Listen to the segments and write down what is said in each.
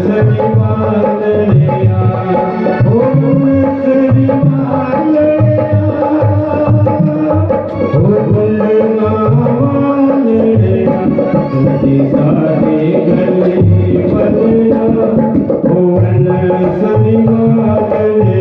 सरिवालया ओ सरिवालया ओ गुलनावालया नदी सारे गले बलिया ओ सरिवालया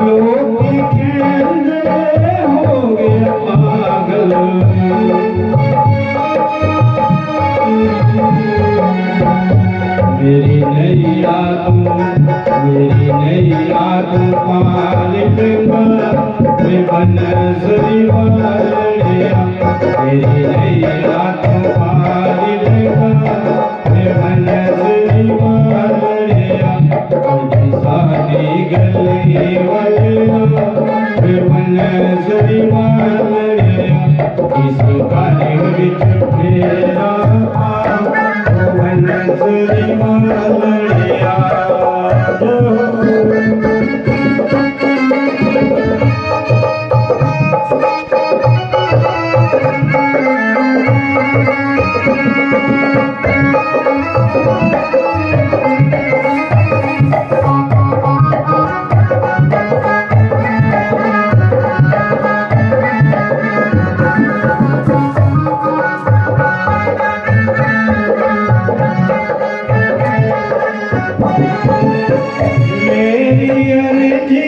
लोग कहने होंगे पागल, मेरी नैया तुम पार लूंगा मैं बनसरी वालिया, मेरी नैया तुम पार लूंगा मैं बनसरी वालिया, कभी शादी गली वालिया मैं बनसरी वालिया, इस कार्य विच फेरा बनसरी वालिया। मेरी अर्जी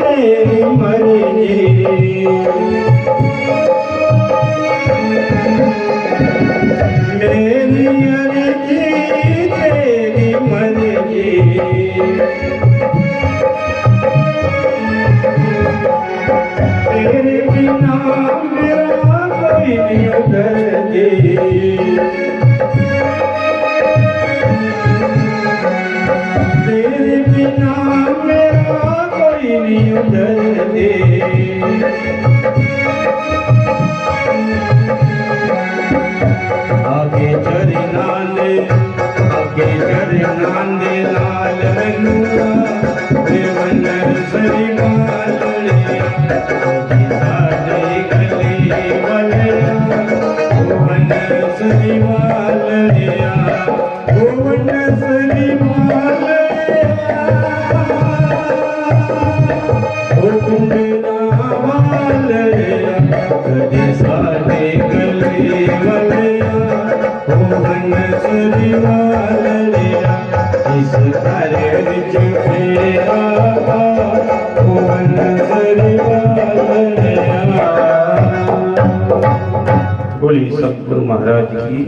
तेरी मर्जी, मेरी अर्जी तेरी मर्जी, तेरे बिना मेरा कोई नहीं उतरती, तेरे बिना मेरा कोई नहीं उतरती, आगे चरना दे लाल रंगा मैं बनसरी वालिया, कभी शादी गली वालिया ओ बनसरी वालिया, ओ बनसरी वालिया, ओ कुंडला वालिया, कभी शादी गली वालिया ओ बनसरी वालिया, इस कार्य विच फेरा ओ बनसरी वालिया। बोली सतगुरु महाराज की।